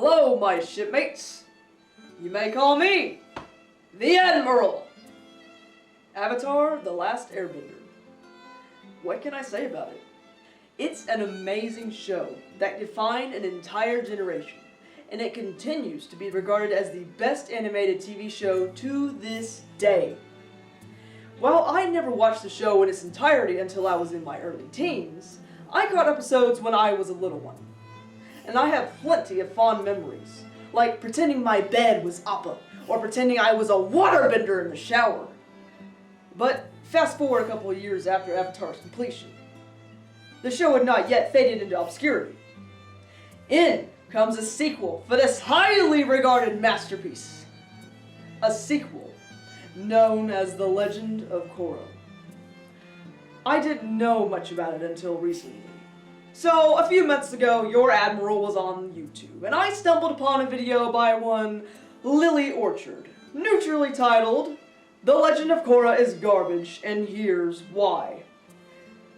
Hello, my shipmates. You may call me the Admiral. Avatar: The Last Airbender. What can I say about it? It's an amazing show that defined an entire generation, and it continues to be regarded as the best animated TV show to this day. While I never watched the show in its entirety until I was in my early teens, I caught episodes when I was a little one. And I have plenty of fond memories, like pretending my bed was Appa, or pretending I was a waterbender in the shower. But fast forward a couple of years after Avatar's completion. The show had not yet faded into obscurity. In comes a sequel for this highly regarded masterpiece. A sequel known as The Legend of Korra. I didn't know much about it until recently. So, a few months ago, your Admiral was on YouTube, and I stumbled upon a video by one Lily Orchard, neutrally titled, The Legend of Korra is garbage, and here's why.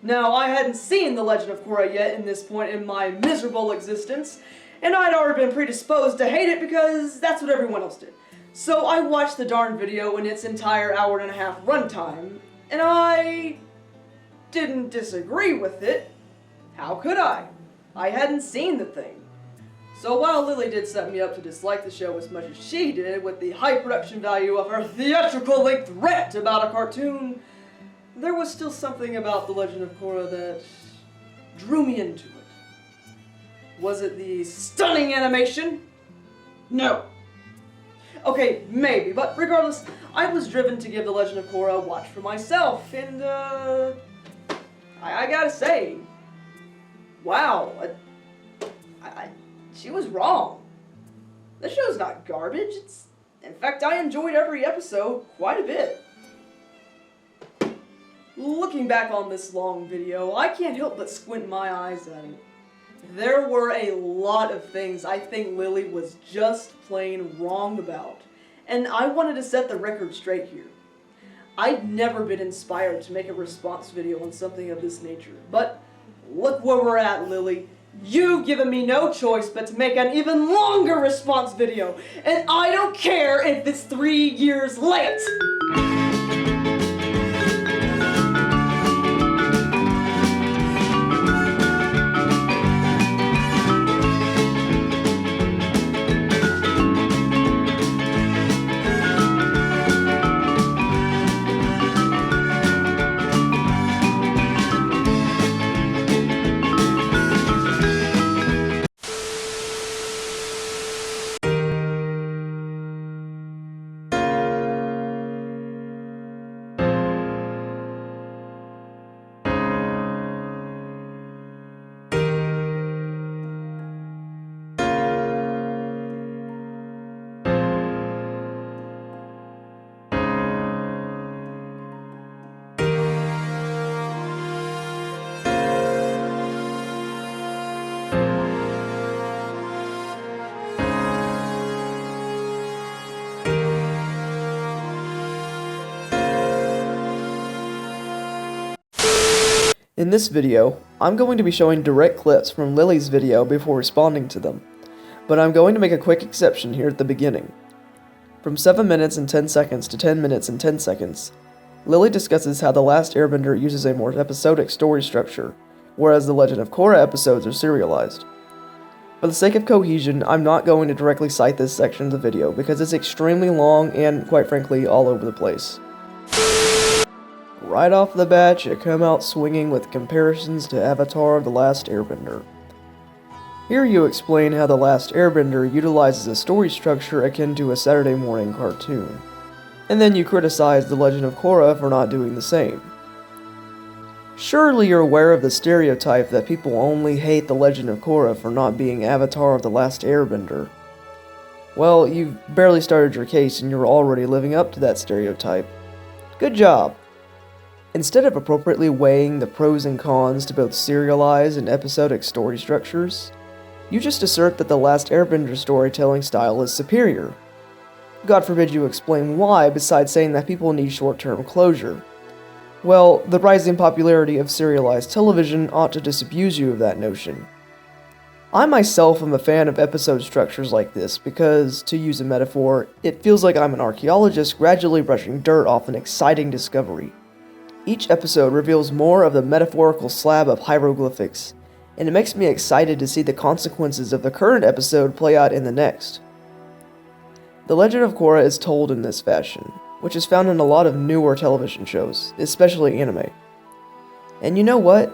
Now, I hadn't seen The Legend of Korra yet in this point in my miserable existence, and I'd already been predisposed to hate it because that's what everyone else did. So I watched the darn video in its entire hour-and-a-half runtime, and I didn't disagree with it. How could I? I hadn't seen the thing. So while Lily did set me up to dislike the show as much as she did with the high production value of her theatrical length rant about a cartoon, there was still something about The Legend of Korra that drew me into it. Was it the stunning animation? No. Okay, maybe, but regardless, I was driven to give The Legend of Korra a watch for myself, and I gotta say, wow, she was wrong. The show's not garbage. In fact, I enjoyed every episode quite a bit. Looking back on this long video, I can't help but squint my eyes at it. There were a lot of things I think Lily was just plain wrong about, and I wanted to set the record straight here. I'd never been inspired to make a response video on something of this nature, but look where we're at, Lily. You've given me no choice but to make an even longer response video, and I don't care if it's 3 years late! In this video, I'm going to be showing direct clips from Lily's video before responding to them, but I'm going to make a quick exception here at the beginning. From 7 minutes and 10 seconds to 10 minutes and 10 seconds, Lily discusses how The Last Airbender uses a more episodic story structure, whereas the Legend of Korra episodes are serialized. For the sake of cohesion, I'm not going to directly cite this section of the video because it's extremely long and, quite frankly, all over the place. Right off the bat, you come out swinging with comparisons to Avatar: The Last Airbender. Here you explain how The Last Airbender utilizes a story structure akin to a Saturday morning cartoon. And then you criticize The Legend of Korra for not doing the same. Surely you're aware of the stereotype that people only hate The Legend of Korra for not being Avatar: The Last Airbender. Well, you've barely started your case and you're already living up to that stereotype. Good job! Instead of appropriately weighing the pros and cons to both serialized and episodic story structures, you just assert that The Last Airbender storytelling style is superior. God forbid you explain why, besides saying that people need short-term closure. Well, the rising popularity of serialized television ought to disabuse you of that notion. I myself am a fan of episode structures like this because, to use a metaphor, it feels like I'm an archaeologist gradually brushing dirt off an exciting discovery. Each episode reveals more of the metaphorical slab of hieroglyphics, and it makes me excited to see the consequences of the current episode play out in the next. The Legend of Korra is told in this fashion, which is found in a lot of newer television shows, especially anime. And you know what?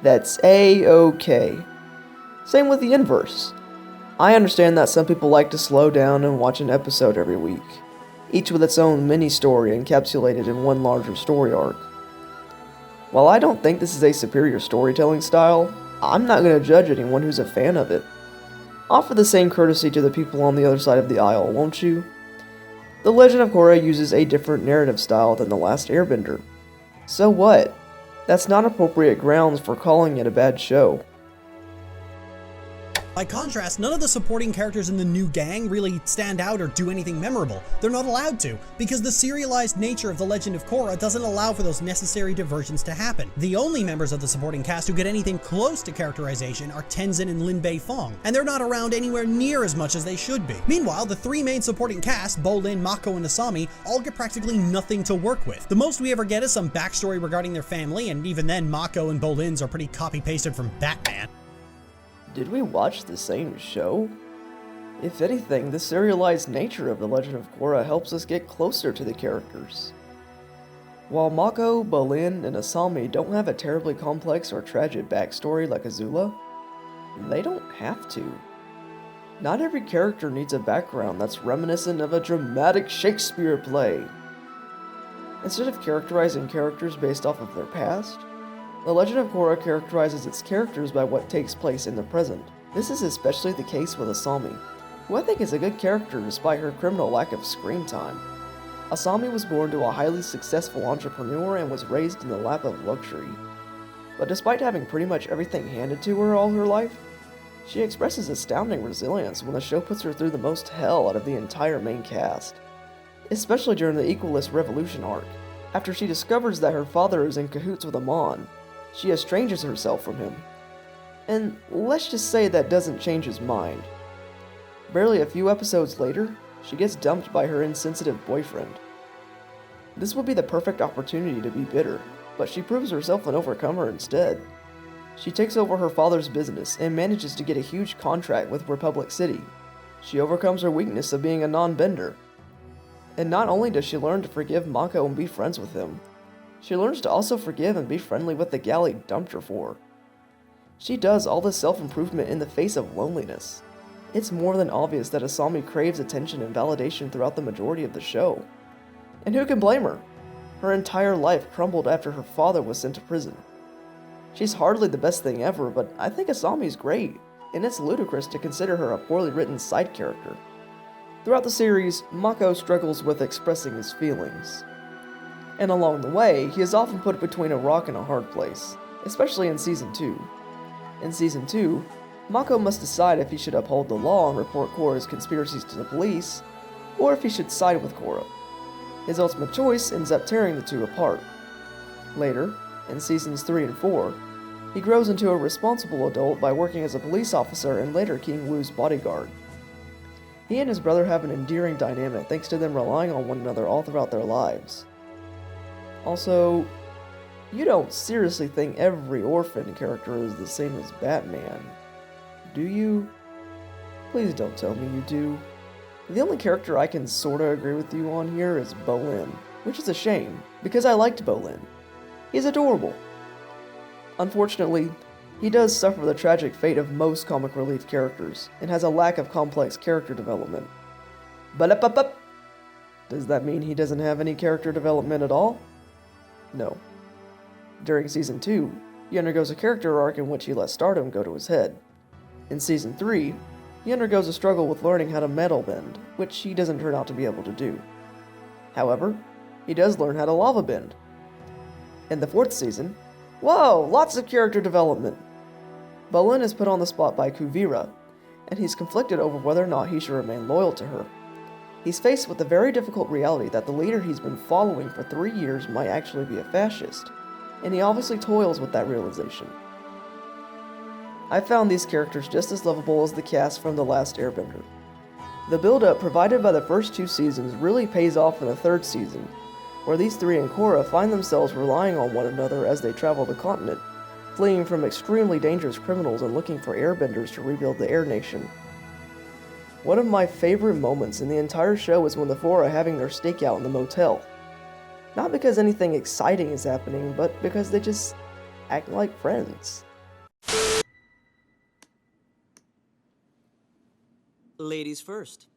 That's A-okay. Same with the inverse. I understand that some people like to slow down and watch an episode every week, each with its own mini-story encapsulated in one larger story arc. While I don't think this is a superior storytelling style, I'm not going to judge anyone who's a fan of it. Offer the same courtesy to the people on the other side of the aisle, won't you? The Legend of Korra uses a different narrative style than The Last Airbender. So what? That's not appropriate grounds for calling it a bad show. By contrast, none of the supporting characters in the new gang really stand out or do anything memorable. They're not allowed to, because the serialized nature of The Legend of Korra doesn't allow for those necessary diversions to happen. The only members of the supporting cast who get anything close to characterization are Tenzin and Lin Bei Fong, and they're not around anywhere near as much as they should be. Meanwhile, the three main supporting cast, Bolin, Mako, and Asami, all get practically nothing to work with. The most we ever get is some backstory regarding their family, and even then, Mako and Bolin's are pretty copy-pasted from Batman. Did we watch the same show? If anything, the serialized nature of The Legend of Korra helps us get closer to the characters. While Mako, Bolin, and Asami don't have a terribly complex or tragic backstory like Azula, they don't have to. Not every character needs a background that's reminiscent of a dramatic Shakespeare play. Instead of characterizing characters based off of their past, The Legend of Korra characterizes its characters by what takes place in the present. This is especially the case with Asami, who I think is a good character despite her criminal lack of screen time. Asami was born to a highly successful entrepreneur and was raised in the lap of luxury. But despite having pretty much everything handed to her all her life, she expresses astounding resilience when the show puts her through the most hell out of the entire main cast. Especially during the Equalist Revolution arc, after she discovers that her father is in cahoots with Amon. She estranges herself from him. And let's just say that doesn't change his mind. Barely a few episodes later, she gets dumped by her insensitive boyfriend. This would be the perfect opportunity to be bitter, but she proves herself an overcomer instead. She takes over her father's business and manages to get a huge contract with Republic City. She overcomes her weakness of being a non-bender. And not only does she learn to forgive Mako and be friends with him, she learns to also forgive and be friendly with the gal he dumped her for. She does all this self-improvement in the face of loneliness. It's more than obvious that Asami craves attention and validation throughout the majority of the show. And who can blame her? Her entire life crumbled after her father was sent to prison. She's hardly the best thing ever, but I think Asami's great, and it's ludicrous to consider her a poorly written side character. Throughout the series, Mako struggles with expressing his feelings. And along the way, he is often put between a rock and a hard place, especially in Season 2. In Season 2, Mako must decide if he should uphold the law and report Korra's conspiracies to the police, or if he should side with Korra. His ultimate choice ends up tearing the two apart. Later, in Seasons 3 and 4, he grows into a responsible adult by working as a police officer and later King Wu's bodyguard. He and his brother have an endearing dynamic thanks to them relying on one another all throughout their lives. Also, you don't seriously think every orphan character is the same as Batman, do you? Please don't tell me you do. The only character I can sorta agree with you on here is Bolin, which is a shame, because I liked Bolin. He's adorable. Unfortunately, he does suffer the tragic fate of most comic relief characters, and has a lack of complex character development. But does that mean he doesn't have any character development at all? No. During Season 2, he undergoes a character arc in which he lets stardom go to his head. In Season 3, he undergoes a struggle with learning how to metal bend, which he doesn't turn out to be able to do. However, he does learn how to lava bend. In the 4th season, whoa, lots of character development! Bolin is put on the spot by Kuvira, and he's conflicted over whether or not he should remain loyal to her. He's faced with the very difficult reality that the leader he's been following for 3 years might actually be a fascist, and he obviously toils with that realization. I found these characters just as lovable as the cast from The Last Airbender. The build-up provided by the first 2 seasons really pays off in the 3rd season, where these 3 in Korra find themselves relying on one another as they travel the continent, fleeing from extremely dangerous criminals and looking for airbenders to rebuild the Air Nation. One of my favorite moments in the entire show is when the 4 are having their stakeout in the motel. Not because anything exciting is happening, but because they just act like friends. Ladies first.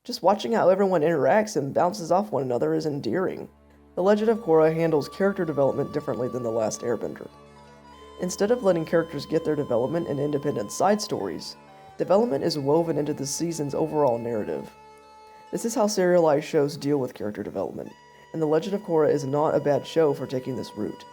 Just watching how everyone interacts and bounces off one another is endearing. The Legend of Korra handles character development differently than The Last Airbender. Instead of letting characters get their development in independent side stories, development is woven into the season's overall narrative. This is how serialized shows deal with character development, and The Legend of Korra is not a bad show for taking this route.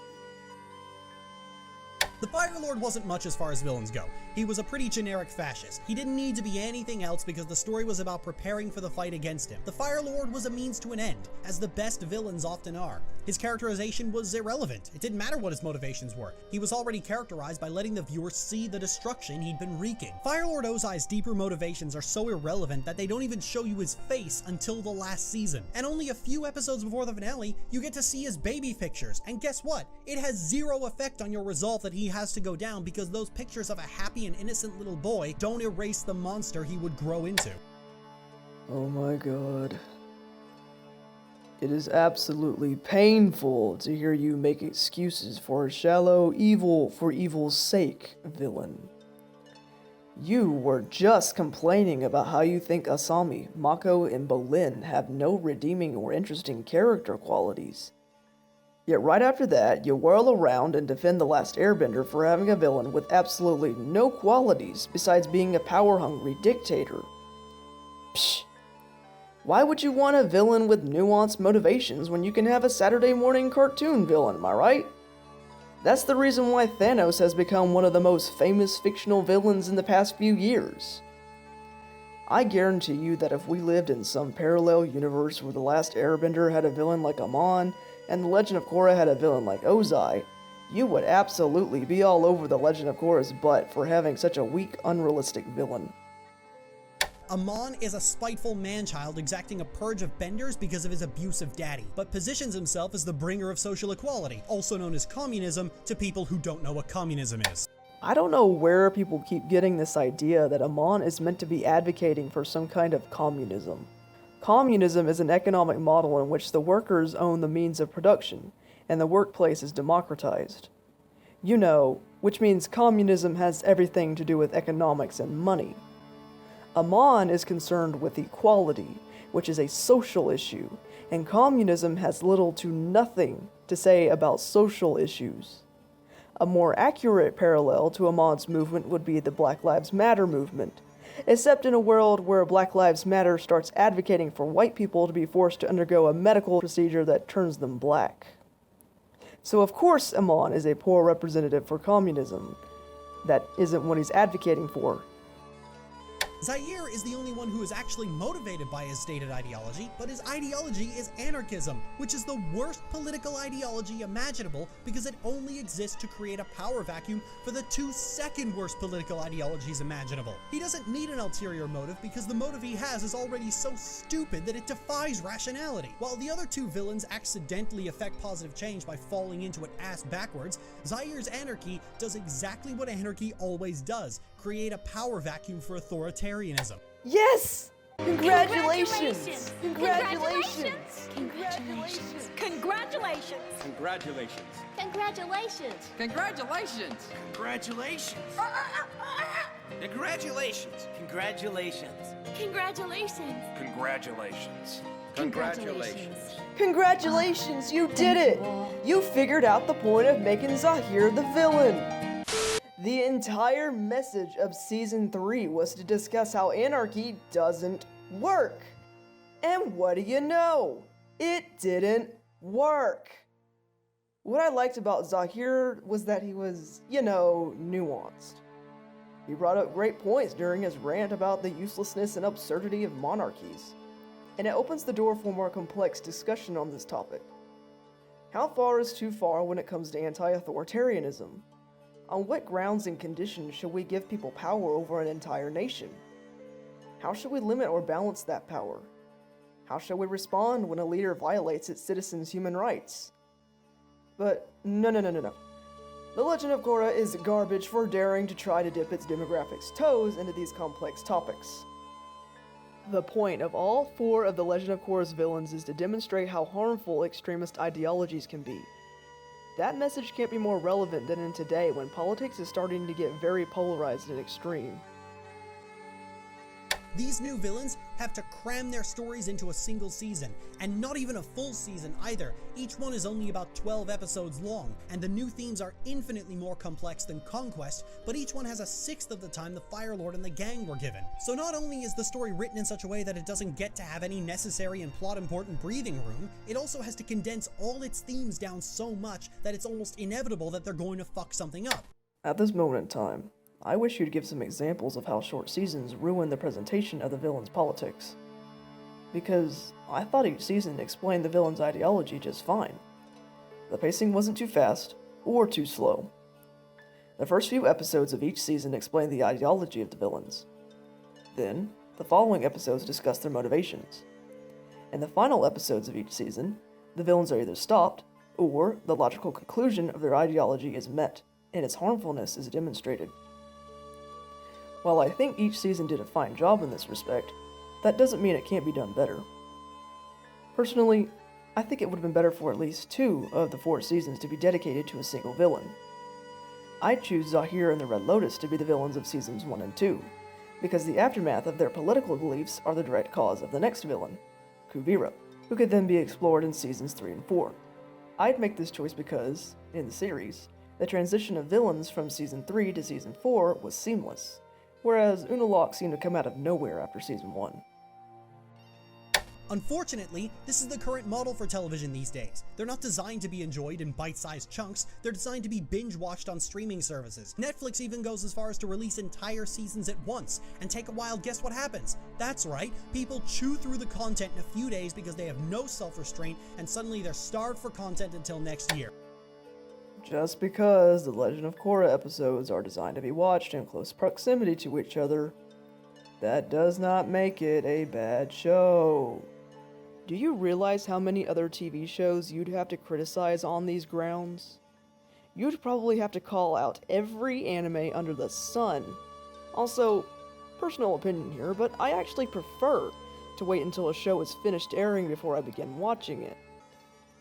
The Fire Lord wasn't much as far as villains go. He was a pretty generic fascist. He didn't need to be anything else because the story was about preparing for the fight against him. The Fire Lord was a means to an end, as the best villains often are. His characterization was irrelevant. It didn't matter what his motivations were. He was already characterized by letting the viewer see the destruction he'd been wreaking. Fire Lord Ozai's deeper motivations are so irrelevant that they don't even show you his face until the last season. And only a few episodes before the finale, you get to see his baby pictures. And guess what? It has zero effect on your resolve that he has to go down because those pictures of a happy and innocent little boy don't erase the monster he would grow into. Oh my god. It is absolutely painful to hear you make excuses for a shallow, evil for evil's sake villain. You were just complaining about how you think Asami, Mako, and Bolin have no redeeming or interesting character qualities. Yet right after that, you whirl around and defend The Last Airbender for having a villain with absolutely no qualities besides being a power-hungry dictator. Psh! Why would you want a villain with nuanced motivations when you can have a Saturday morning cartoon villain, am I right? That's the reason why Thanos has become one of the most famous fictional villains in the past few years. I guarantee you that if we lived in some parallel universe where The Last Airbender had a villain like Amon, and The Legend of Korra had a villain like Ozai, you would absolutely be all over The Legend of Korra's butt for having such a weak, unrealistic villain. Amon is a spiteful man-child exacting a purge of benders because of his abusive daddy, but positions himself as the bringer of social equality, also known as communism, to people who don't know what communism is. I don't know where people keep getting this idea that Amon is meant to be advocating for some kind of communism. Communism is an economic model in which the workers own the means of production, and the workplace is democratized. You know, which means communism has everything to do with economics and money. Amon is concerned with equality, which is a social issue, and communism has little to nothing to say about social issues. A more accurate parallel to Amon's movement would be the Black Lives Matter movement, except in a world where Black Lives Matter starts advocating for white people to be forced to undergo a medical procedure that turns them black. So of course Amon is a poor representative for communism. That isn't what he's advocating for. Zaire is the only one who is actually motivated by his stated ideology, but his ideology is anarchism, which is the worst political ideology imaginable because it only exists to create a power vacuum for the 2 second worst political ideologies imaginable. He doesn't need an ulterior motive because the motive he has is already so stupid that it defies rationality. While the other 2 villains accidentally affect positive change by falling into it ass backwards, Zaire's anarchy does exactly what anarchy always does: create a power vacuum for authoritarianism. Yes! Congratulations! Congratulations! Congratulations! Congratulations! Congratulations. Congratulations! Congratulations! Congratulations. Congratulations. Congratulations. Congratulations! Congratulations. Congratulations! Congratulations, you did it! You figured out the point of making Zahir the villain! The entire message of Season 3 was to discuss how anarchy doesn't work. And what do you know? It didn't work. What I liked about Zahir was that he was, nuanced. He brought up great points during his rant about the uselessness and absurdity of monarchies. and it opens the door for more complex discussion on this topic. How far is too far when it comes to anti-authoritarianism? On what grounds and conditions should we give people power over an entire nation? How should we limit or balance that power? How should we respond when a leader violates its citizens' human rights? But no. The Legend of Korra is garbage for daring to try to dip its demographics' toes into these complex topics. The point of all 4 of the Legend of Korra's villains is to demonstrate how harmful extremist ideologies can be. That message can't be more relevant than in today when politics is starting to get very polarized and extreme. These new villains have to cram their stories into a single season, and not even a full season either. Each one is only about 12 episodes long, and the new themes are infinitely more complex than Conquest, but each one has a sixth of the time the Fire Lord and the gang were given. So not only is the story written in such a way that it doesn't get to have any necessary and plot-important breathing room, it also has to condense all its themes down so much that it's almost inevitable that they're going to fuck something up. At this moment in time, I wish you'd give some examples of how short seasons ruin the presentation of the villain's politics. Because I thought each season explained the villain's ideology just fine. The pacing wasn't too fast, or too slow. The first few episodes of each season explained the ideology of the villains. Then, the following episodes discuss their motivations. In the final episodes of each season, the villains are either stopped, or the logical conclusion of their ideology is met, and its harmfulness is demonstrated. While I think each season did a fine job in this respect, that doesn't mean it can't be done better. Personally, I think it would have been better for at least 2 of the 4 seasons to be dedicated to a single villain. I'd choose Zahir and the Red Lotus to be the villains of seasons 1 and 2, because the aftermath of their political beliefs are the direct cause of the next villain, Kuvira, who could then be explored in seasons 3 and 4. I'd make this choice because, in the series, the transition of villains from season 3 to season 4 was seamless, whereas Unalaq seemed to come out of nowhere after season 1. Unfortunately, this is the current model for television these days. They're not designed to be enjoyed in bite-sized chunks, they're designed to be binge-watched on streaming services. Netflix even goes as far as to release entire seasons at once, and take a while, guess what happens? That's right, people chew through the content in a few days because they have no self-restraint, and suddenly they're starved for content until next year. Just because the Legend of Korra episodes are designed to be watched in close proximity to each other, that does not make it a bad show. Do you realize how many other TV shows you'd have to criticize on these grounds? You'd probably have to call out every anime under the sun. Also, personal opinion here, but I actually prefer to wait until a show is finished airing before I begin watching it.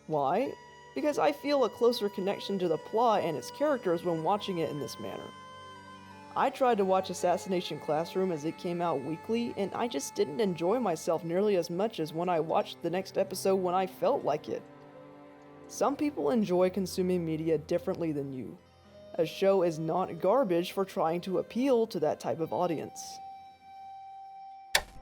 Why? Because I feel a closer connection to the plot and its characters when watching it in this manner. I tried to watch Assassination Classroom as it came out weekly, and I just didn't enjoy myself nearly as much as when I watched the next episode when I felt like it. Some people enjoy consuming media differently than you. A show is not garbage for trying to appeal to that type of audience.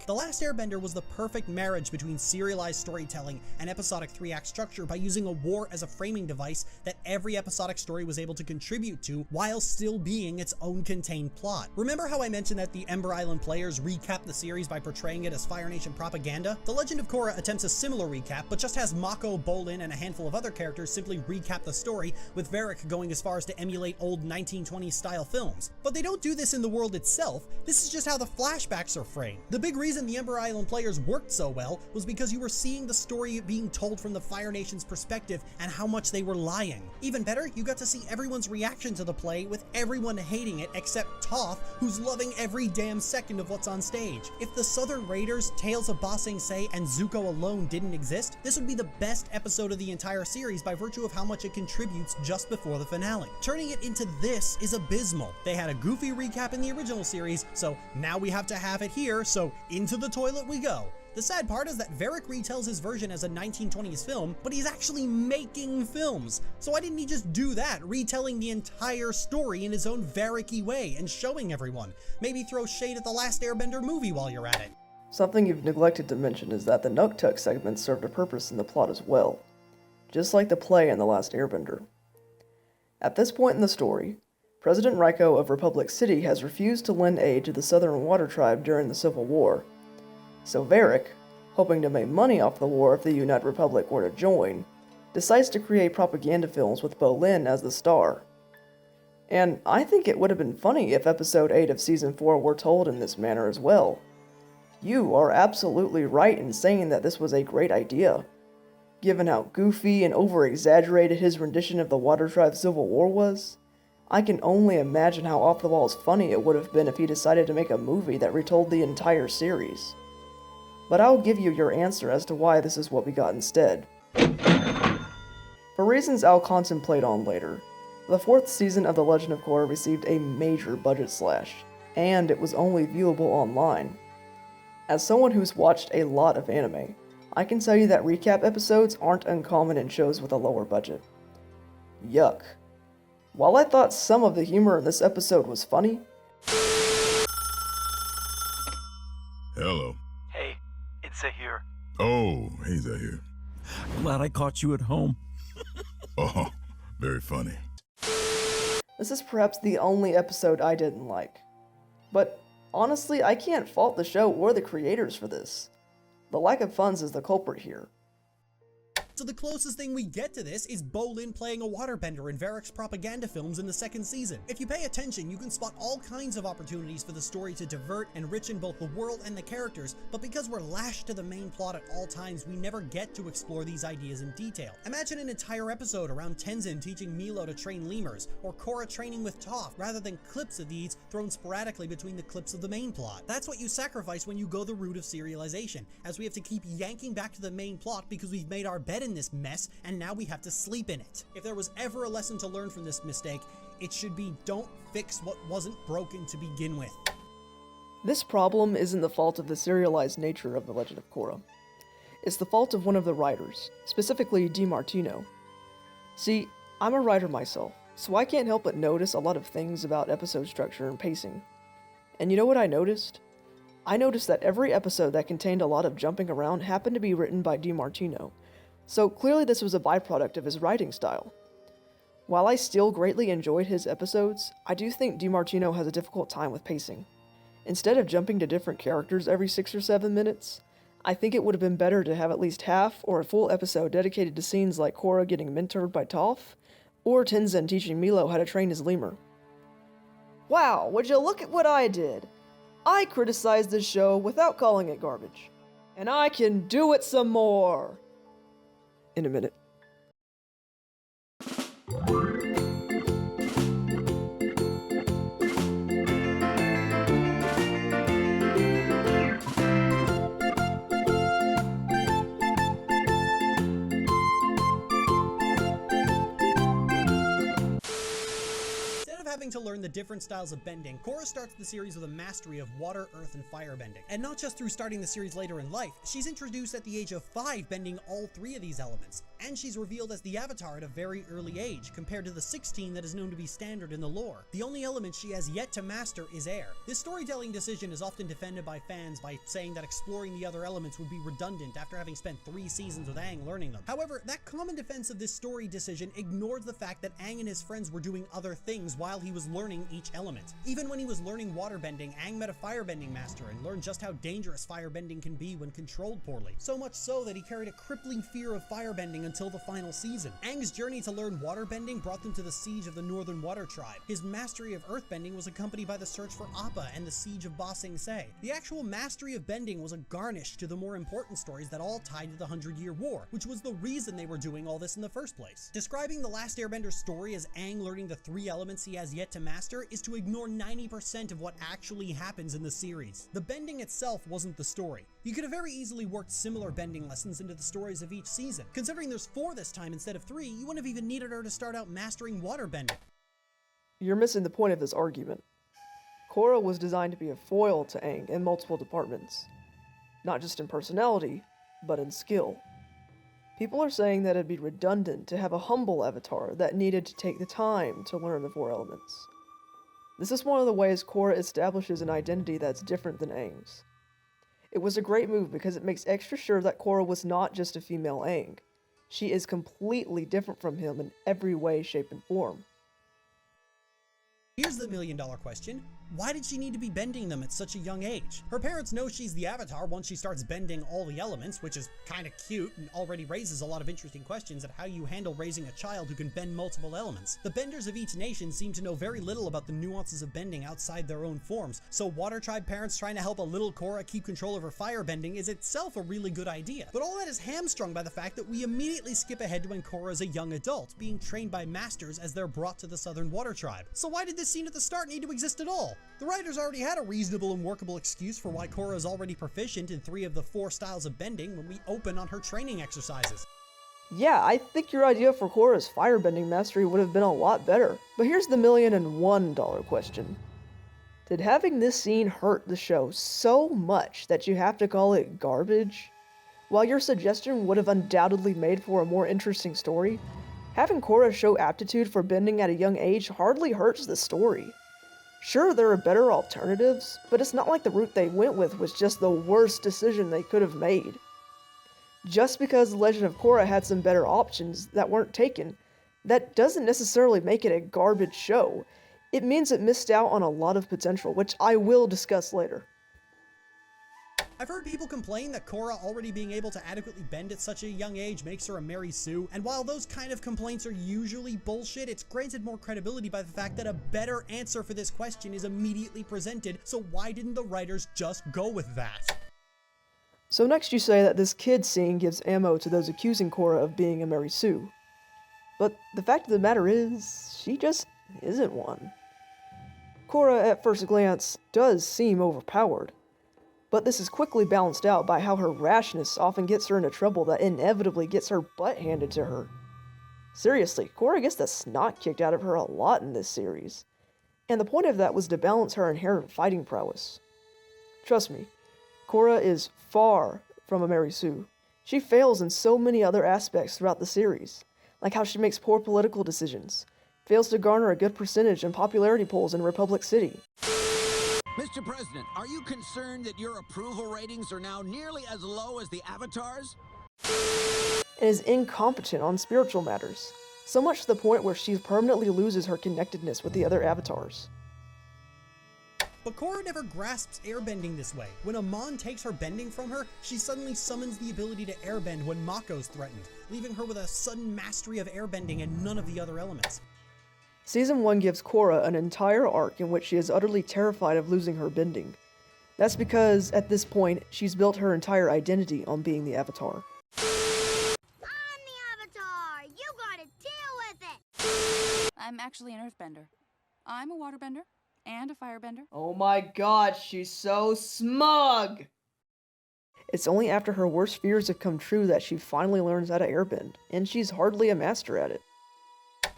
The Last Airbender was the perfect marriage between serialized storytelling and episodic 3-act structure by using a war as a framing device that every episodic story was able to contribute to while still being its own contained plot. Remember how I mentioned that the Ember Island players recap the series by portraying it as Fire Nation propaganda? The Legend of Korra attempts a similar recap, but just has Mako, Bolin, and a handful of other characters simply recap the story, with Varric going as far as to emulate old 1920s style films. But they don't do this in the world itself, this is just how the flashbacks are framed. The big reason the Ember Island players worked so well was because you were seeing the story being told from the Fire Nation's perspective and how much they were lying. Even better, you got to see everyone's reaction to the play, with everyone hating it except Toph, who's loving every damn second of what's on stage. If the Southern Raiders, Tales of Ba Sing Se, and Zuko alone didn't exist, this would be the best episode of the entire series by virtue of how much it contributes just before the finale. Turning it into this is abysmal. They had a goofy recap in the original series, so now we have to have it here, so into the toilet we go. The sad part is that Varric retells his version as a 1920s film, but he's actually making films. So why didn't he just do that, retelling the entire story in his own Varric-y way and showing everyone? Maybe throw shade at the Last Airbender movie while you're at it. Something you've neglected to mention is that the Nuktuk segments served a purpose in the plot as well, just like the play in The Last Airbender. At this point in the story, President Raiko of Republic City has refused to lend aid to the Southern Water Tribe during the Civil War. So Varric, hoping to make money off the war if the United Republic were to join, decides to create propaganda films with Bolin as the star. And I think it would have been funny if episode 8 of season 4 were told in this manner as well. You are absolutely right in saying that this was a great idea. Given how goofy and over-exaggerated his rendition of the Water Tribe Civil War was, I can only imagine how off-the-walls funny it would have been if he decided to make a movie that retold the entire series. But I'll give you your answer as to why this is what we got instead. For reasons I'll contemplate on later, the 4th season of The Legend of Korra received a major budget slash, and it was only viewable online. As someone who's watched a lot of anime, I can tell you that recap episodes aren't uncommon in shows with a lower budget. Yuck. While I thought some of the humor in this episode was funny... Hello. Hey, it's Zahir. Oh, hey Zahir. Glad I caught you at home. Oh, very funny. This is perhaps the only episode I didn't like. But honestly, I can't fault the show or the creators for this. The lack of funds is the culprit here. So the closest thing we get to this is Bolin playing a waterbender in Varric's propaganda films in the 2nd season. If you pay attention, you can spot all kinds of opportunities for the story to divert and enrich in both the world and the characters, but because we're lashed to the main plot at all times, we never get to explore these ideas in detail. Imagine an entire episode around Tenzin teaching Milo to train lemurs, or Korra training with Toph, rather than clips of these thrown sporadically between the clips of the main plot. That's what you sacrifice when you go the route of serialization, as we have to keep yanking back to the main plot because we've made our bed in this mess, and now we have to sleep in it. If there was ever a lesson to learn from this mistake, it should be don't fix what wasn't broken to begin with. This problem isn't the fault of the serialized nature of The Legend of Korra. It's the fault of one of the writers, specifically DiMartino. See, I'm a writer myself, so I can't help but notice a lot of things about episode structure and pacing. And you know what I noticed? I noticed that every episode that contained a lot of jumping around happened to be written by DiMartino. So clearly this was a byproduct of his writing style. While I still greatly enjoyed his episodes, I do think DiMartino has a difficult time with pacing. Instead of jumping to different characters every 6 or 7 minutes, I think it would have been better to have at least half or a full episode dedicated to scenes like Korra getting mentored by Toph, or Tenzin teaching Milo how to train his lemur. Wow, would you look at what I did? I criticized this show without calling it garbage. And I can do it some more! In a minute. Having to learn the different styles of bending, Korra starts the series with a mastery of water, earth, and fire bending. And not just through starting the series later in life, she's introduced at the age of 5 bending all 3 of these elements, and she's revealed as the Avatar at a very early age, compared to the 16 that is known to be standard in the lore. The only element she has yet to master is air. This storytelling decision is often defended by fans by saying that exploring the other elements would be redundant after having spent 3 seasons with Aang learning them. However, that common defense of this story decision ignores the fact that Aang and his friends were doing other things while he was learning each element. Even when he was learning waterbending, Aang met a firebending master and learned just how dangerous firebending can be when controlled poorly. So much so that he carried a crippling fear of firebending until the final season. Aang's journey to learn waterbending brought them to the siege of the Northern Water Tribe. His mastery of earthbending was accompanied by the search for Appa and the siege of Ba Sing Se. The actual mastery of bending was a garnish to the more important stories that all tied to the 100-Year War, which was the reason they were doing all this in the first place. Describing the Last Airbender story as Aang learning the 3 elements he has yet to master is to ignore 90% of what actually happens in the series. The bending itself wasn't the story. You could have very easily worked similar bending lessons into the stories of each season. Considering there's 4 this time instead of 3, you wouldn't have even needed her to start out mastering waterbending. You're missing the point of this argument. Korra was designed to be a foil to Aang in multiple departments. Not just in personality, but in skill. People are saying that it'd be redundant to have a humble avatar that needed to take the time to learn the 4 elements. This is one of the ways Korra establishes an identity that's different than Aang's. It was a great move because it makes extra sure that Korra was not just a female Aang. She is completely different from him in every way, shape, and form. Here's the $1 million question. Why did she need to be bending them at such a young age? Her parents know she's the Avatar once she starts bending all the elements, which is kinda cute and already raises a lot of interesting questions at how you handle raising a child who can bend multiple elements. The benders of each nation seem to know very little about the nuances of bending outside their own forms, so Water Tribe parents trying to help a little Korra keep control of her fire bending is itself a really good idea. But all that is hamstrung by the fact that we immediately skip ahead to when Korra is a young adult, being trained by masters as they're brought to the Southern Water Tribe. So why did this scene at the start need to exist at all? The writers already had a reasonable and workable excuse for why Korra is already proficient in 3 of the 4 styles of bending when we open on her training exercises. Yeah, I think your idea for Korra's firebending mastery would have been a lot better. But here's the $1,001,000 question. Did having this scene hurt the show so much that you have to call it garbage? While your suggestion would have undoubtedly made for a more interesting story, having Korra show aptitude for bending at a young age hardly hurts the story. Sure, there are better alternatives, but it's not like the route they went with was just the worst decision they could have made. Just because The Legend of Korra had some better options that weren't taken, that doesn't necessarily make it a garbage show. It means it missed out on a lot of potential, which I will discuss later. I've heard people complain that Korra already being able to adequately bend at such a young age makes her a Mary Sue, and while those kind of complaints are usually bullshit, it's granted more credibility by the fact that a better answer for this question is immediately presented, so why didn't the writers just go with that? So next you say that this kid scene gives ammo to those accusing Korra of being a Mary Sue. But the fact of the matter is, she just isn't one. Korra, at first glance, does seem overpowered. But this is quickly balanced out by how her rashness often gets her into trouble that inevitably gets her butt handed to her. Seriously, Korra gets the snot kicked out of her a lot in this series. And the point of that was to balance her inherent fighting prowess. Trust me, Korra is far from a Mary Sue. She fails in so many other aspects throughout the series, like how she makes poor political decisions, fails to garner a good percentage in popularity polls in Republic City. Mr. President, are you concerned that your approval ratings are now nearly as low as the Avatars? And is incompetent on spiritual matters, so much to the point where she permanently loses her connectedness with the other Avatars. But Korra never grasps airbending this way. When Amon takes her bending from her, she suddenly summons the ability to airbend when Mako's threatened, leaving her with a sudden mastery of airbending and none of the other elements. Season 1 gives Korra an entire arc in which she is utterly terrified of losing her bending. That's because, at this point, she's built her entire identity on being the Avatar. I'm the Avatar! You gotta deal with it! I'm actually an earthbender. I'm a waterbender and a firebender. Oh my god, she's so smug! It's only after her worst fears have come true that she finally learns how to airbend, and she's hardly a master at it.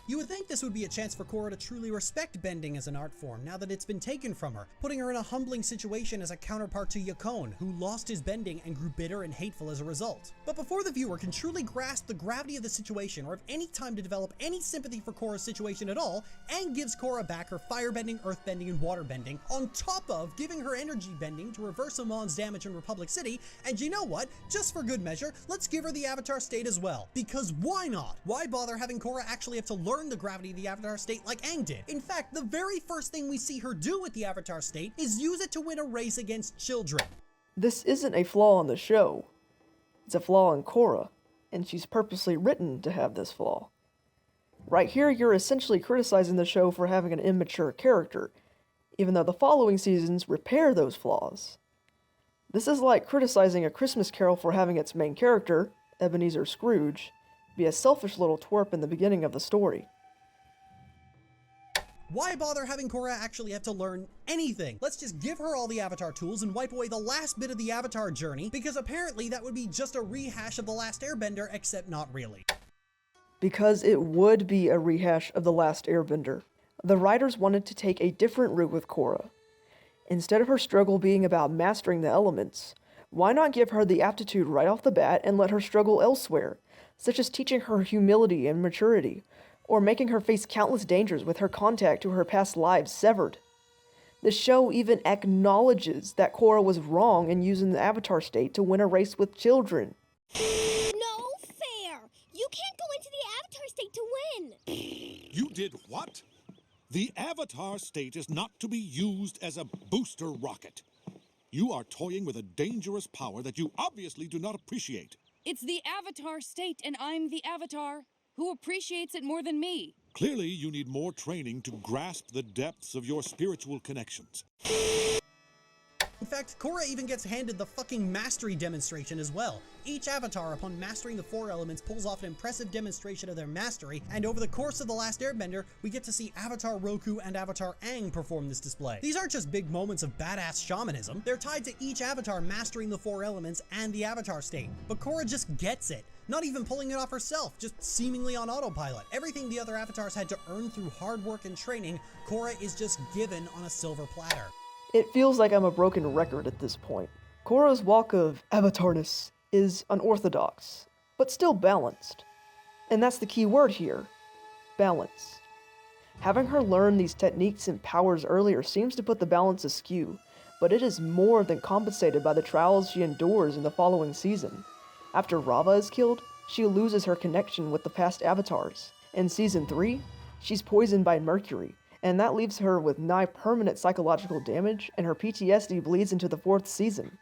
You would think this would be a chance for Korra to truly respect bending as an art form now that it's been taken from her, putting her in a humbling situation as a counterpart to Yakone, who lost his bending and grew bitter and hateful as a result. But before the viewer can truly grasp the gravity of the situation or have any time to develop any sympathy for Korra's situation at all, Aang gives Korra back her firebending, earthbending, and waterbending, on top of giving her energy bending to reverse Amon's damage in Republic City, and you know what? Just for good measure, let's give her the Avatar state as well. Because why not? Why bother having Korra actually have to learn the gravity of the Avatar state like Aang did? In fact, the very first thing we see her do with the Avatar state is use it to win a race against children. This isn't a flaw in the show. It's a flaw in Korra, and she's purposely written to have this flaw. Right here, you're essentially criticizing the show for having an immature character, even though the following seasons repair those flaws. This is like criticizing A Christmas Carol for having its main character, Ebenezer Scrooge, be a selfish little twerp in the beginning of the story. Why bother having Korra actually have to learn anything? Let's just give her all the Avatar tools and wipe away the last bit of the Avatar journey, because apparently that would be just a rehash of The Last Airbender, except not really. Because it would be a rehash of The Last Airbender. The writers wanted to take a different route with Korra. Instead of her struggle being about mastering the elements, why not give her the aptitude right off the bat and let her struggle elsewhere, such as teaching her humility and maturity, or making her face countless dangers with her contact to her past lives severed. The show even acknowledges that Korra was wrong in using the Avatar state to win a race with children. No fair! You can't go into the Avatar state to win! You did what? The Avatar state is not to be used as a booster rocket. You are toying with a dangerous power that you obviously do not appreciate. It's the Avatar state, and I'm the Avatar. Who appreciates it more than me? Clearly, you need more training to grasp the depths of your spiritual connections. In fact, Korra even gets handed the fucking mastery demonstration as well. Each avatar, upon mastering the 4 elements, pulls off an impressive demonstration of their mastery, and over the course of The Last Airbender, we get to see Avatar Roku and Avatar Aang perform this display. These aren't just big moments of badass shamanism, they're tied to each avatar mastering the 4 elements and the avatar state. But Korra just gets it. Not even pulling it off herself, just seemingly on autopilot. Everything the other avatars had to earn through hard work and training, Korra is just given on a silver platter. It feels like I'm a broken record at this point. Korra's walk of avatarness is unorthodox, but still balanced. And that's the key word here, balance. Having her learn these techniques and powers earlier seems to put the balance askew, but it is more than compensated by the trials she endures in the following season. After Rava is killed, she loses her connection with the past avatars. In Season 3, she's poisoned by Mercury, and that leaves her with nigh permanent psychological damage, and her PTSD bleeds into the 4th season.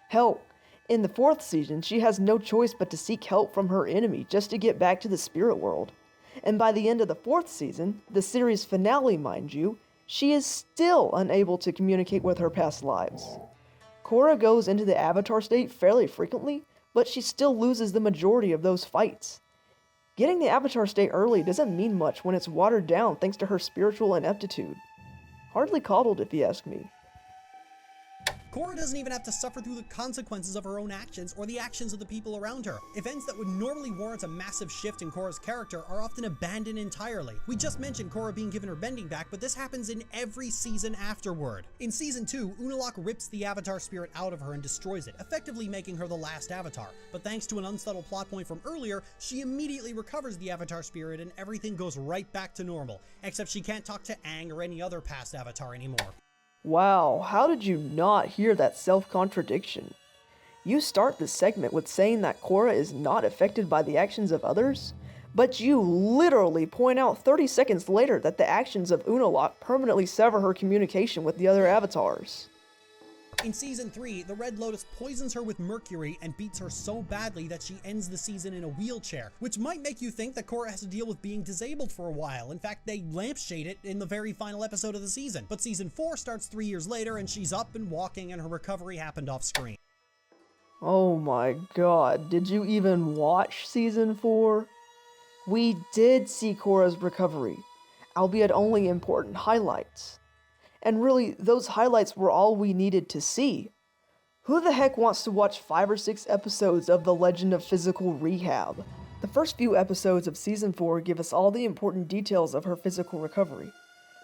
Hell, in the 4th season, she has no choice but to seek help from her enemy just to get back to the spirit world. And by the end of the 4th season, the series finale mind you, she is still unable to communicate with her past lives. Korra goes into the Avatar state fairly frequently, but she still loses the majority of those fights. Getting the Avatar state early doesn't mean much when it's watered down thanks to her spiritual ineptitude. Hardly coddled if you ask me. Korra doesn't even have to suffer through the consequences of her own actions or the actions of the people around her. Events that would normally warrant a massive shift in Korra's character are often abandoned entirely. We just mentioned Korra being given her bending back, but this happens in every season afterward. In Season 2, Unalaq rips the Avatar spirit out of her and destroys it, effectively making her the last Avatar. But thanks to an unsubtle plot point from earlier, she immediately recovers the Avatar spirit and everything goes right back to normal, except she can't talk to Aang or any other past Avatar anymore. Wow, how did you not hear that self-contradiction? You start the segment with saying that Korra is not affected by the actions of others, but you literally point out 30 seconds later that the actions of Unalaq permanently sever her communication with the other avatars. In Season 3, the Red Lotus poisons her with mercury and beats her so badly that she ends the season in a wheelchair, which might make you think that Korra has to deal with being disabled for a while. In fact, they lampshade it in the very final episode of the season. But Season 4 starts 3 years later and she's up and walking and her recovery happened off screen. Oh my god, did you even watch Season 4? We did see Korra's recovery, albeit only important highlights. And really, those highlights were all we needed to see. Who the heck wants to watch 5 or 6 episodes of The Legend of Physical Rehab? The first few episodes of Season 4 give us all the important details of her physical recovery,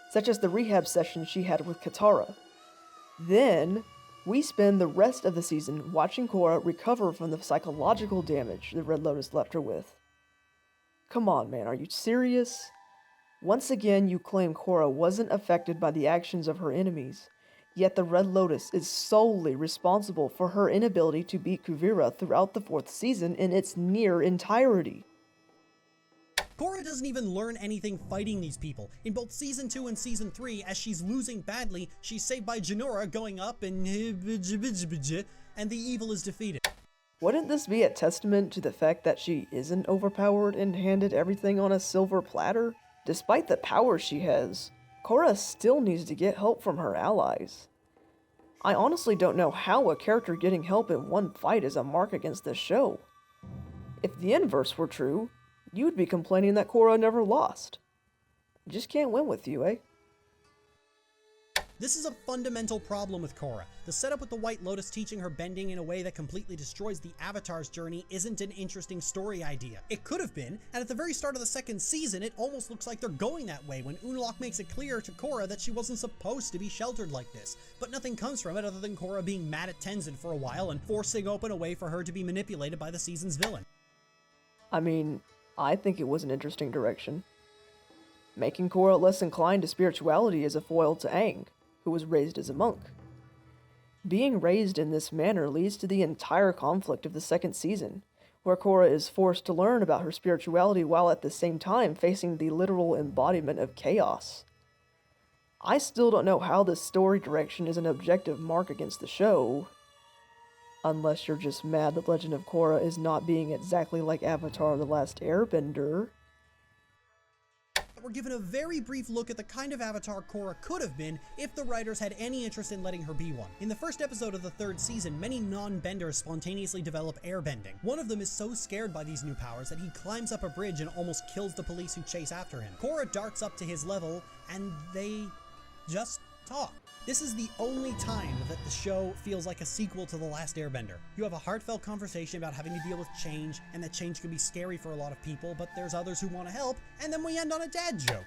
such as the rehab session she had with Katara. Then, we spend the rest of the season watching Korra recover from the psychological damage the Red Lotus left her with. Come on, man, are you serious? Once again, you claim Korra wasn't affected by the actions of her enemies, yet the Red Lotus is solely responsible for her inability to beat Kuvira throughout the 4th season in its near entirety. Korra doesn't even learn anything fighting these people. In both Season 2 and Season 3, as she's losing badly, she's saved by Jinora going up and the evil is defeated. Wouldn't this be a testament to the fact that she isn't overpowered and handed everything on a silver platter? Despite the power she has, Korra still needs to get help from her allies. I honestly don't know how a character getting help in one fight is a mark against this show. If the inverse were true, you would be complaining that Korra never lost. Just can't win with you, eh? This is a fundamental problem with Korra. The setup with the White Lotus teaching her bending in a way that completely destroys the Avatar's journey isn't an interesting story idea. It could have been, and at the very start of the 2nd season, it almost looks like they're going that way when Unalaq makes it clear to Korra that she wasn't supposed to be sheltered like this. But nothing comes from it other than Korra being mad at Tenzin for a while and forcing open a way for her to be manipulated by the season's villain. I mean, I think it was an interesting direction. Making Korra less inclined to spirituality is a foil to Aang, who was raised as a monk. Being raised in this manner leads to the entire conflict of the 2nd season, where Korra is forced to learn about her spirituality while at the same time facing the literal embodiment of chaos. I still don't know how this story direction is an objective mark against the show. Unless you're just mad that Legend of Korra is not being exactly like Avatar: The Last Airbender. We're given a very brief look at the kind of Avatar Korra could have been if the writers had any interest in letting her be one. In the first episode of the third season, many non-benders spontaneously develop airbending. One of them is so scared by these new powers that he climbs up a bridge and almost kills the police who chase after him. Korra darts up to his level, and they just talk. This is the only time that the show feels like a sequel to The Last Airbender. You have a heartfelt conversation about having to deal with change, and that change can be scary for a lot of people, but there's others who want to help, and then we end on a dad joke.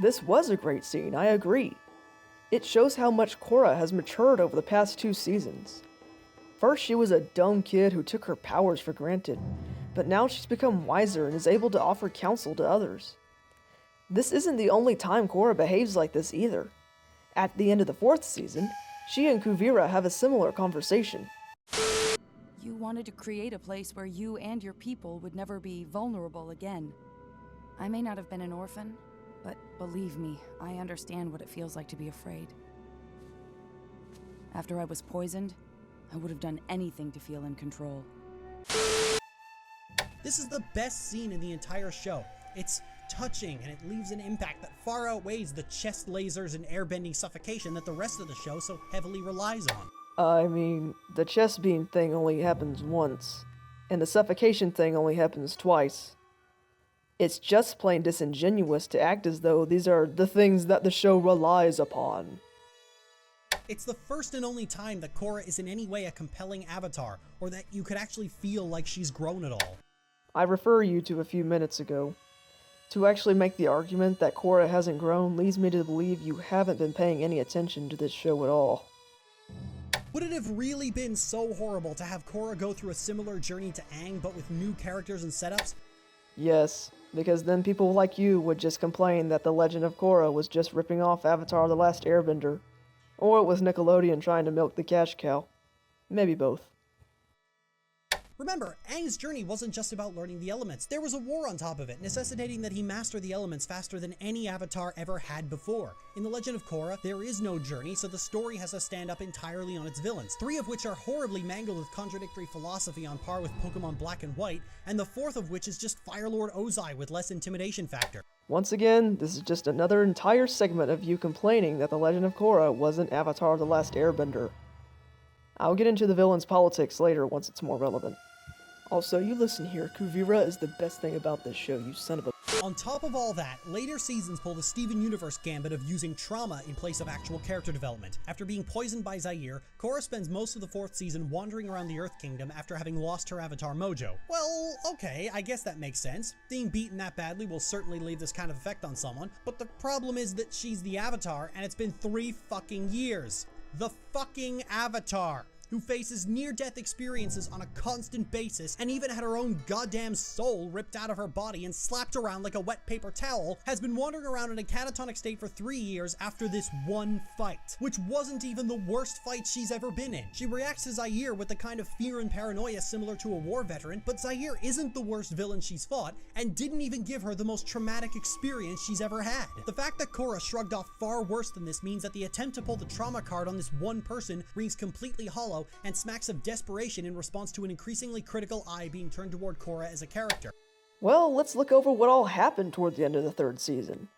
This was a great scene, I agree. It shows how much Korra has matured over the past 2 seasons. First, she was a dumb kid who took her powers for granted, but now she's become wiser and is able to offer counsel to others. This isn't the only time Korra behaves like this either. At the end of the 4th season, she and Kuvira have a similar conversation. You wanted to create a place where you and your people would never be vulnerable again. I may not have been an orphan, but believe me, I understand what it feels like to be afraid. After I was poisoned, I would have done anything to feel in control. This is the best scene in the entire show. It's touching, and it leaves an impact that far outweighs the chest lasers and airbending suffocation that the rest of the show so heavily relies on. I mean, the chest beam thing only happens once, and the suffocation thing only happens twice. It's just plain disingenuous to act as though these are the things that the show relies upon. It's the first and only time that Korra is in any way a compelling avatar, or that you could actually feel like she's grown at all. I refer you to a few minutes ago. To actually make the argument that Korra hasn't grown leads me to believe you haven't been paying any attention to this show at all. Would it have really been so horrible to have Korra go through a similar journey to Aang, but with new characters and setups? Yes, because then people like you would just complain that The Legend of Korra was just ripping off Avatar: The Last Airbender. Or it was Nickelodeon trying to milk the cash cow. Maybe both. Remember, Aang's journey wasn't just about learning the elements. There was a war on top of it, necessitating that he master the elements faster than any avatar ever had before. In The Legend of Korra, there is no journey, so the story has to stand up entirely on its villains, 3 of which are horribly mangled with contradictory philosophy on par with Pokemon Black and White, and the 4th of which is just Fire Lord Ozai with less intimidation factor. Once again, this is just another entire segment of you complaining that The Legend of Korra wasn't Avatar: The Last Airbender. I'll get into the villain's politics later once it's more relevant. Also, you listen here, Kuvira is the best thing about this show, you son of a... On top of all that, later seasons pull the Steven Universe gambit of using trauma in place of actual character development. After being poisoned by Zaire, Korra spends most of the 4th season wandering around the Earth Kingdom after having lost her avatar mojo. Well, okay, I guess that makes sense. Being beaten that badly will certainly leave this kind of effect on someone, but the problem is that she's the avatar and it's been 3 fucking years. The fucking avatar, who faces near-death experiences on a constant basis and even had her own goddamn soul ripped out of her body and slapped around like a wet paper towel, has been wandering around in a catatonic state for 3 years after this one fight, which wasn't even the worst fight she's ever been in. She reacts to Zaire with the kind of fear and paranoia similar to a war veteran, but Zaire isn't the worst villain she's fought and didn't even give her the most traumatic experience she's ever had. The fact that Korra shrugged off far worse than this means that the attempt to pull the trauma card on this one person rings completely hollow and smacks of desperation in response to an increasingly critical eye being turned toward Korra as a character. Well, let's look over what all happened toward the end of the 3rd season.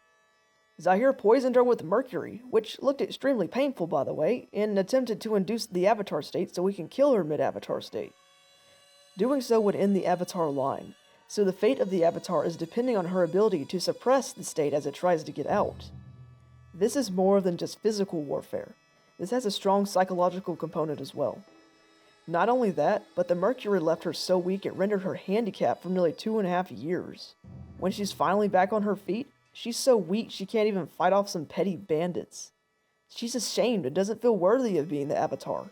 Zaire poisoned her with mercury, which looked extremely painful by the way, and attempted to induce the avatar state so we can kill her mid-avatar state. Doing so would end the avatar line, so the fate of the avatar is depending on her ability to suppress the state as it tries to get out. This is more than just physical warfare. This has a strong psychological component as well. Not only that, but the mercury left her so weak it rendered her handicapped for nearly 2.5 years. When she's finally back on her feet, she's so weak she can't even fight off some petty bandits. She's ashamed and doesn't feel worthy of being the Avatar.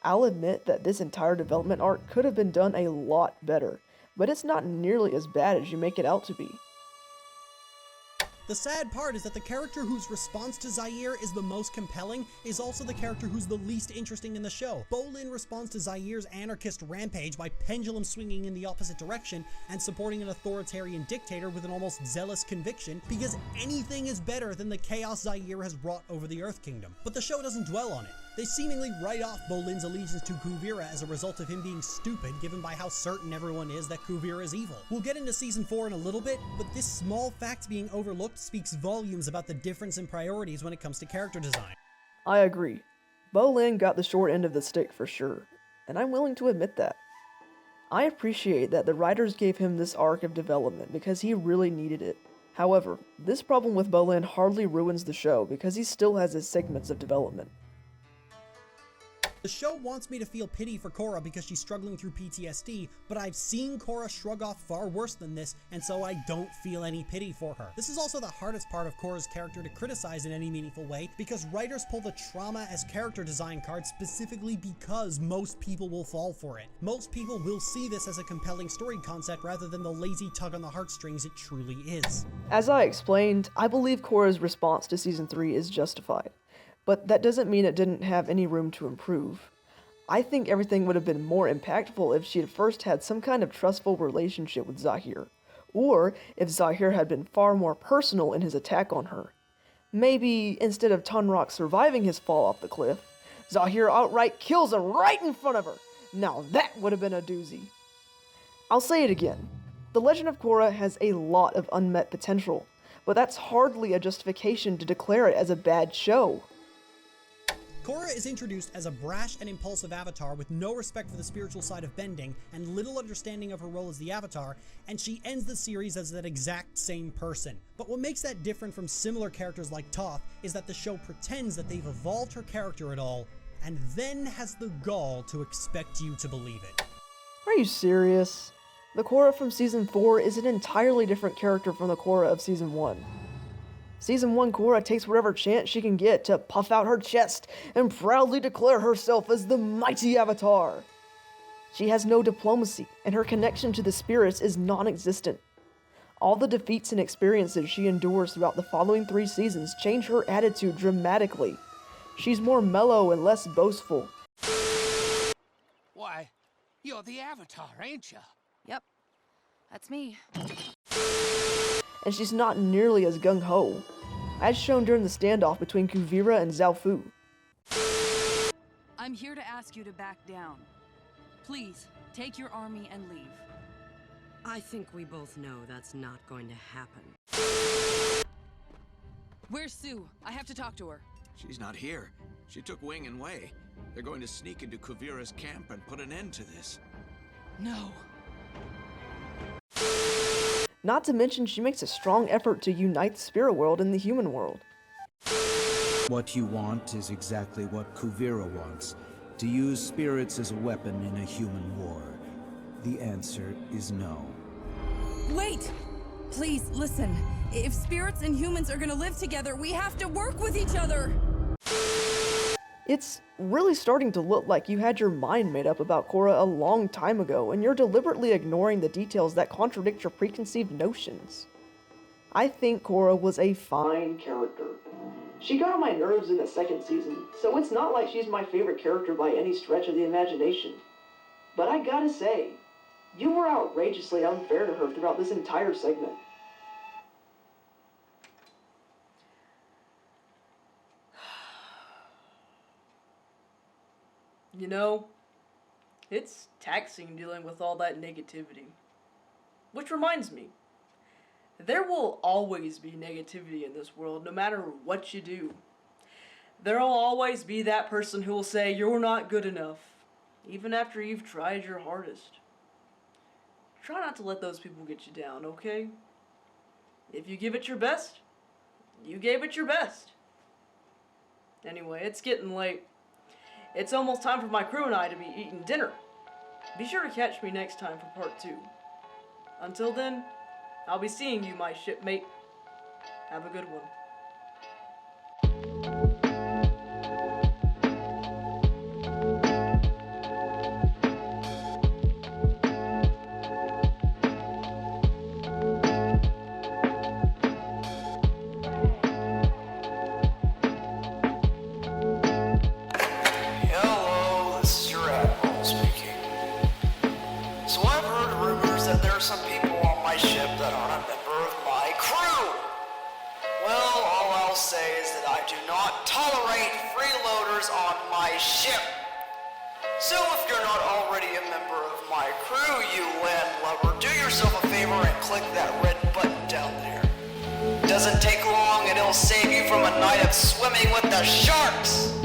I'll admit that this entire development arc could have been done a lot better, but it's not nearly as bad as you make it out to be. The The sad part is that the character whose response to Zaire is the most compelling is also the character who's the least interesting in the show. Bolin responds to Zaire's anarchist rampage by pendulum swinging in the opposite direction and supporting an authoritarian dictator with an almost zealous conviction because anything is better than the chaos Zaire has brought over the Earth Kingdom. But the show doesn't dwell on it. They seemingly write off Bolin's allegiance to Kuvira as a result of him being stupid, given by how certain everyone is that Kuvira is evil. We'll get into Season 4 in a little bit, but this small fact being overlooked speaks volumes about the difference in priorities when it comes to character design. I agree. Bolin got the short end of the stick for sure, and I'm willing to admit that. I appreciate that the writers gave him this arc of development because he really needed it. However, this problem with Bolin hardly ruins the show because he still has his segments of development. The show wants me to feel pity for Korra because she's struggling through PTSD, but I've seen Korra shrug off far worse than this, and so I don't feel any pity for her. This is also the hardest part of Korra's character to criticize in any meaningful way, because writers pull the trauma as character design card specifically because most people will fall for it. Most people will see this as a compelling story concept rather than the lazy tug on the heartstrings it truly is. As I explained, I believe Korra's response to Season 3 is justified. But that doesn't mean it didn't have any room to improve. I think everything would have been more impactful if she had first had some kind of trustful relationship with Zaire, or if Zaire had been far more personal in his attack on her. Maybe, instead of Tunrock surviving his fall off the cliff, Zaire outright kills him right in front of her. Now that would have been a doozy. I'll say it again. The Legend of Korra has a lot of unmet potential, but that's hardly a justification to declare it as a bad show. Korra is introduced as a brash and impulsive avatar with no respect for the spiritual side of bending and little understanding of her role as the avatar, and she ends the series as that exact same person. But what makes that different from similar characters like Toph is that the show pretends that they've evolved her character at all, and then has the gall to expect you to believe it. Are you serious? The Korra from Season 4 is an entirely different character from the Korra of Season 1. Season 1 Korra takes whatever chance she can get to puff out her chest and proudly declare herself as the mighty Avatar. She has no diplomacy, and her connection to the spirits is non-existent. All the defeats and experiences she endures throughout the following 3 seasons change her attitude dramatically. She's more mellow and less boastful. Why, you're the Avatar, ain't you? Yep, that's me. And she's not nearly as gung-ho, as shown during the standoff between Kuvira and Zhao Fu. I'm here to ask you to back down. Please, take your army and leave. I think we both know that's not going to happen. Where's Sue? I have to talk to her. She's not here. She took wing and way. They're going to sneak into Kuvira's camp and put an end to this. No. Not to mention, she makes a strong effort to unite the spirit world and the human world. What you want is exactly what Kuvira wants, to use spirits as a weapon in a human war. The answer is no. Wait! Please, listen. If spirits and humans are gonna live together, we have to work with each other! It's really starting to look like you had your mind made up about Korra a long time ago, and you're deliberately ignoring the details that contradict your preconceived notions. I think Korra was a fine character. She got on my nerves in the 2nd season, so it's not like she's my favorite character by any stretch of the imagination. But I gotta say, you were outrageously unfair to her throughout this entire segment. You know, it's taxing dealing with all that negativity. Which reminds me, there will always be negativity in this world, no matter what you do. There will always be that person who will say you're not good enough, even after you've tried your hardest. Try not to let those people get you down, okay? If you give it your best, you gave it your best. Anyway, it's getting late. It's almost time for my crew and I to be eating dinner. Be sure to catch me next time for part 2. Until then, I'll be seeing you, my shipmate. Have a good one. do not tolerate freeloaders on my ship. So if you're not already a member of my crew, you land lover, do yourself a favor and click that red button down there. Doesn't take long and it'll save you from a night of swimming with the sharks.